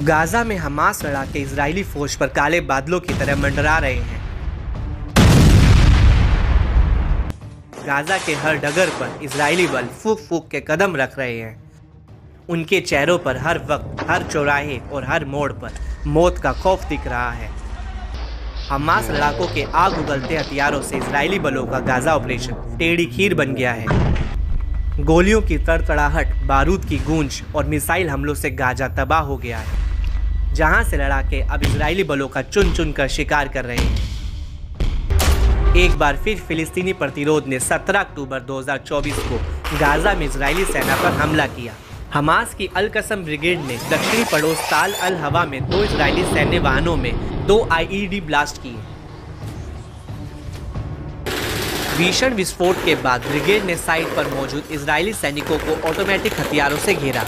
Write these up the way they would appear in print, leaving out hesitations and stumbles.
Gaza में Hamas लड़ाके Israeli फौज पर काले बादलों की तरह मंडरा रहे हैं। गाजा के हर डगर पर इजरायली बल फूंक फूंक के कदम रख रहे हैं। उनके चेहरों पर हर वक्त, हर चौराहे और हर मोड़ पर मौत का खौफ दिख रहा है। हमास लड़ाकों के आग उगलते हथियारों से इजरायली बलों का गाजा ऑपरेशन टेढ़ी खीर बन गया है। गोलियों की तड़तड़ाहट, बारूद की गूंज और मिसाइल हमलों से गाजा तबाह हो गया है, जहां से लड़ाके अब इजरायली बलों का चुन चुन कर शिकार कर रहे हैं। एक बार फिर फिलिस्तीनी प्रतिरोध ने 17 अक्टूबर 2024 को गाजा में इजरायली सेना पर हमला किया। हमास की अल कसम ब्रिगेड ने दक्षिणी पड़ोस ताल अल हवा में 2 इजरायली सैन्य वाहनों में 2 IED ब्लास्ट किए। भीषण विस्फोट के बाद ब्रिगेड ने साइट पर मौजूद इजरायली सैनिकों को ऑटोमेटिक हथियारों से घेरा।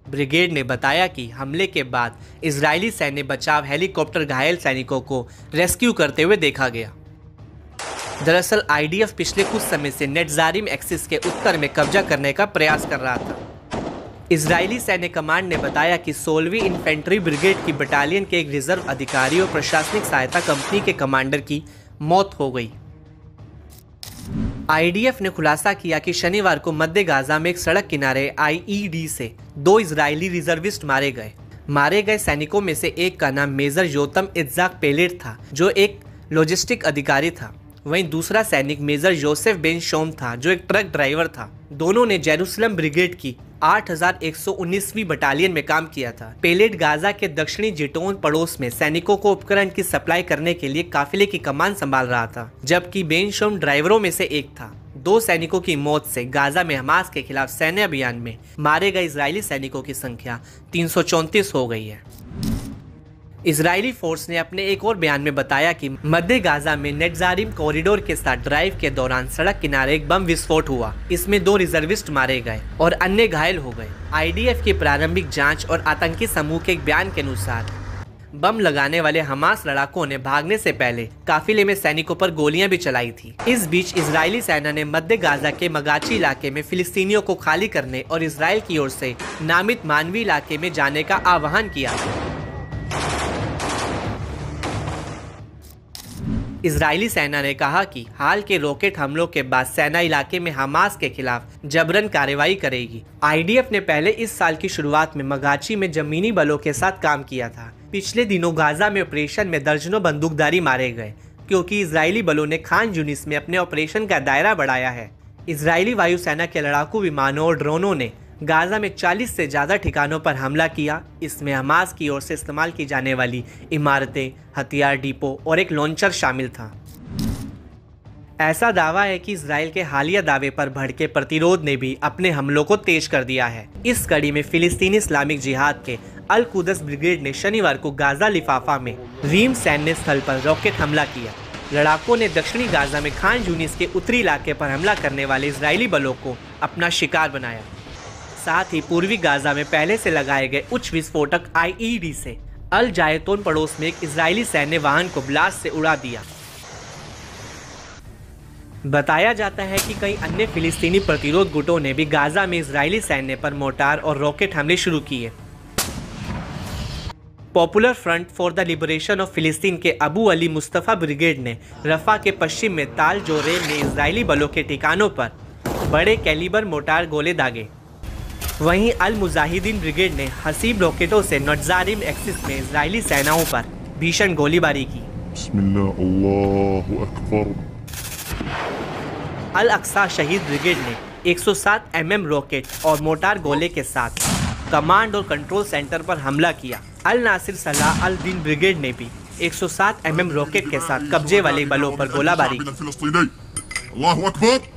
ब्रिगेड ने बताया कि हमले के बाद इजरायली सैन्य बचाव हेलीकॉप्टर घायल सैनिकों को रेस्क्यू करते हुए देखा गया। दरअसल IDF पिछले कुछ समय से नेटजारिम एक्सिस के उत्तर में कब्जा करने का प्रयास कर रहा था। इजरायली सैन्य कमांड ने बताया कि 16वीं इन्फेंट्री ब्रिगेड की बटालियन के एक रिजर्व अधिकारी और प्रशासनिक सहायता कंपनी के कमांडर की मौत हो गई। IDF ने खुलासा किया कि शनिवार को मध्य गाजा में एक सड़क किनारे IED से 2 इजरायली रिजर्विस्ट मारे गए। मारे गए सैनिकों में से एक का नाम मेजर योतम इत्जाक पेलेट था, जो एक लॉजिस्टिक अधिकारी था। वहीं दूसरा सैनिक मेजर योसेफ बेन शोम था, जो एक ट्रक ड्राइवर था। दोनों ने जेरूसलम ब्रिगेड की 8119वीं बटालियन में काम किया था। पेलेट गाजा के दक्षिणी जिटोन पड़ोस में सैनिकों को उपकरण की सप्लाई करने के लिए काफिले की कमान संभाल रहा था, जबकि बेन शोम ड्राइवरों में से एक था। 2 सैनिकों की मौत से गाजा में हमास के खिलाफ सैन्य अभियान में मारे गए इजरायली सैनिकों की संख्या 334 हो गई है। इजरायली फोर्स ने अपने एक और बयान में बताया कि मध्य गाजा में नेटजारिम कॉरिडोर के साथ ड्राइव के दौरान सड़क किनारे एक बम विस्फोट हुआ। इसमें 2 रिजर्विस्ट मारे गए और अन्य घायल हो गए। IDF की प्रारंभिक जांच और आतंकी समूह के एक बयान के अनुसार बम लगाने वाले हमास लड़ाकों ने भागने से पहले काफिले में सैनिकों पर गोलियां भी चलाई थी। इस बीच इजरायली सेना ने मध्य गाजा के मगाची इलाके में फिलिस्तीनियों को खाली करने और इजराइल की ओर से नामित मानवी इलाके में जाने का आह्वान किया। इजरायली सेना ने कहा कि हाल के रॉकेट हमलों के बाद सेना इलाके में हमास के खिलाफ जबरन कार्रवाई करेगी। IDF ने पहले इस साल की शुरुआत में मगाची में जमीनी बलों के साथ काम किया था। पिछले दिनों गाजा में ऑपरेशन में दर्जनों बंदूकधारी मारे गए, क्योंकि इजरायली बलों ने खान यूनिस में अपने ऑपरेशन का दायरा बढ़ाया है। इजरायली वायुसेना के लड़ाकू विमानों और ड्रोनों ने गाजा में 40 से ज़्यादा ठिकानों पर हमला किया। इसमें हमास की ओर से इस्तेमाल की जाने वाली इमारतें, हथियार डिपो और एक लॉन्चर शामिल था। ऐसा दावा है कि इजराइल के हालिया दावे पर भड़के प्रतिरोध ने भी अपने हमलों को तेज कर दिया है। इस कड़ी में फिलिस्तीनी इस्लामिक जिहाद के अल कुदस ब्रिगेड ने शनिवार को गाजा लिफाफा में रीम सैन्य स्थल पर रॉकेट हमला किया। लड़ाकों ने दक्षिणी गाजा में खान यूनिस के उत्तरी इलाके पर हमला करने वाले इजरायली बलों को अपना शिकार बनाया। साथ ही पूर्वी गाजा में पहले से लगाए गए उच्च विस्फोटक IED से अल जायतून पड़ोस में एक इजरायली सैन्य वाहन को ब्लास्ट से उड़ा दिया। बताया जाता है कि कई अन्य फिलिस्तीनी प्रतिरोध गुटों ने भी गाजा में इजरायली सैन्य पर मोर्टार और रॉकेट हमले शुरू किए। Popular front for the liberation of फिलिस्तीन के अबू अली मुस्तफ़ा ब्रिगेड ने रफा के पश्चिम में ताल जोरेम में इजरायली बलों के ठिकानों पर बड़े कैलिबर मोर्टार गोले दागे। वहीं अल मुजाहिदीन ब्रिगेड ने हसीब रॉकेटों से नेटजारिम एक्सिस में इजरायली सेनाओं पर भीषण गोलीबारी की। बिस्मिल्लाह, अल्लाहु अकबर। अल अक्सा शहीद ब्रिगेड ने 107 mm रॉकेट और मोटार गोले के साथ कमांड और कंट्रोल सेंटर पर हमला किया। अल नासिर सलाह अल दीन ब्रिगेड ने भी 107 mm रॉकेट के साथ कब्जे वाले बलों पर गोलाबारी की। अल्लाहु अकबर।